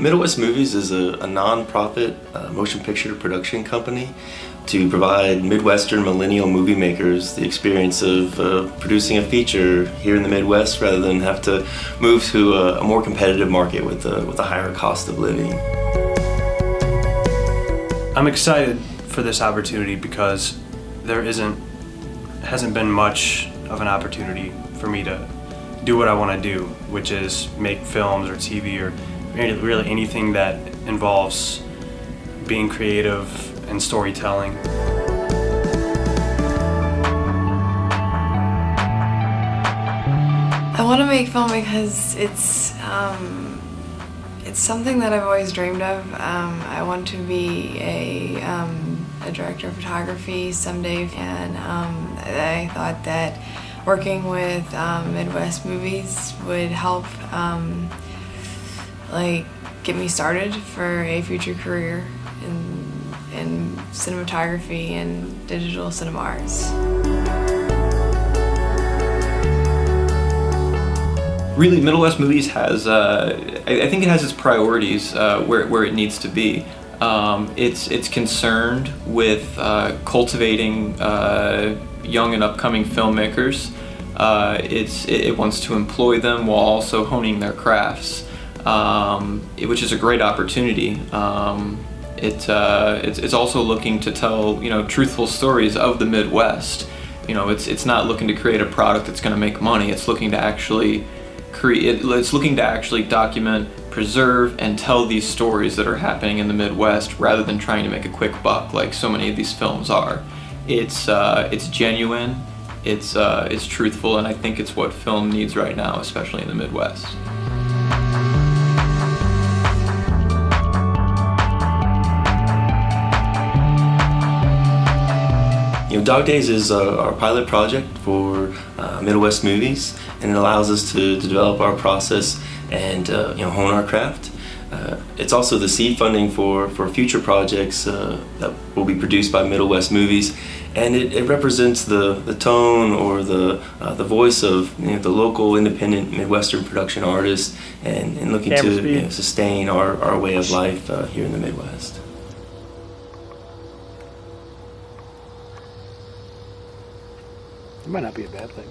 Midwest Movies is a non-profit motion picture production company to provide Midwestern millennial movie makers the experience of producing a feature here in the Midwest rather than have to move to a more competitive market with a higher cost of living. I'm excited for this opportunity because there hasn't been much of an opportunity for me to do what I want to do, which is make films or TV or really anything that involves being creative and storytelling. I want to make film because it's something that I've always dreamed of. I want to be a director of photography someday, and I thought that working with Midwest Movies would help get me started for a future career in cinematography and digital cinema arts. Really, Midwest Movies has, I think it has its priorities where it needs to be. It's concerned with cultivating young and upcoming filmmakers. It wants to employ them while also honing their crafts, which is a great opportunity. It's also looking to tell truthful stories of the Midwest. It's not looking to create a product that's going to make money. It's looking to actually document, preserve, and tell these stories that are happening in the Midwest rather than trying to make a quick buck like so many of these films are. It's genuine, it's truthful, and I think it's what film needs right now, especially in the Midwest. Dog Days is our pilot project for Midwest Movies, and it allows us to develop our process and hone our craft. It's also the seed funding for future projects that will be produced by Midwest Movies, and it represents the tone or the voice of the local independent Midwestern production artists, and looking to sustain our way of life here in the Midwest. It might not be a bad thing.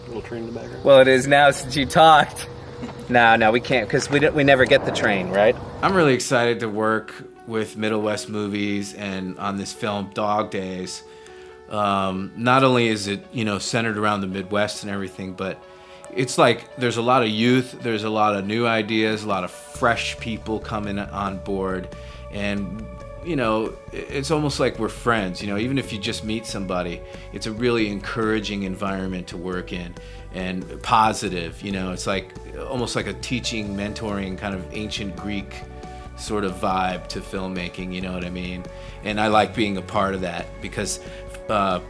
A little train in the background. Well, it is now since you talked. No, we can't because we never get the train, right? I'm really excited to work with Midwest Movies and on this film Dog Days. Not only is it centered around the Midwest and everything, but it's like there's a lot of youth, there's a lot of new ideas, a lot of fresh people coming on board, and it's almost like we're friends. Even if you just meet somebody, it's a really encouraging environment to work in and positive. It's like almost like a teaching, mentoring kind of ancient Greek sort of vibe to filmmaking, you know what I mean? And I like being a part of that because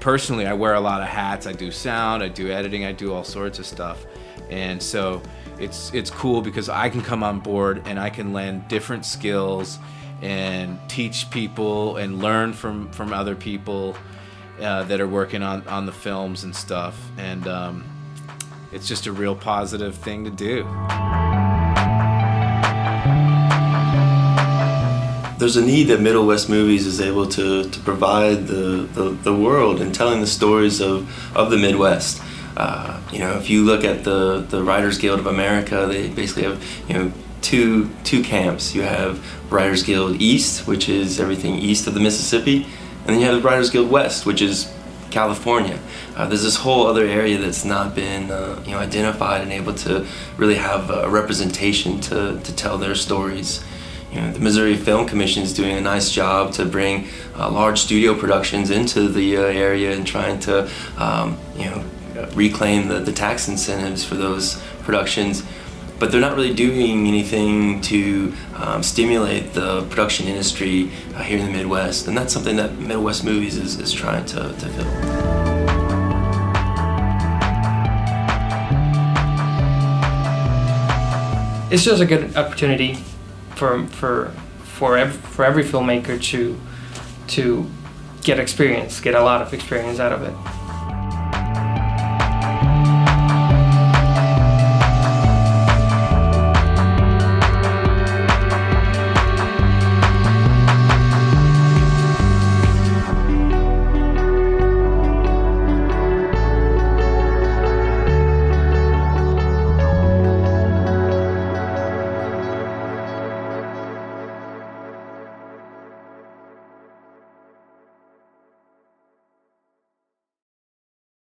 personally I wear a lot of hats. I do sound, I do editing, I do all sorts of stuff. And so it's cool because I can come on board and I can lend different skills and teach people and learn from other people that are working on the films and stuff, and it's just a real positive thing to do. There's a need that Midwest Movies is able to provide the world in telling the stories of the Midwest. If you look at the Writers Guild of America, they basically have two camps. You have Writers Guild East, which is everything east of the Mississippi, and then you have the Writers Guild West, which is California. There's this whole other area that's not been identified and able to really have a representation to tell their stories. The Missouri Film Commission is doing a nice job to bring large studio productions into the area and trying to reclaim the tax incentives for those productions. But they're not really doing anything to stimulate the production industry here in the Midwest, and that's something that Midwest Movies is trying to fill. It's just a good opportunity for every filmmaker to get a lot of experience out of it.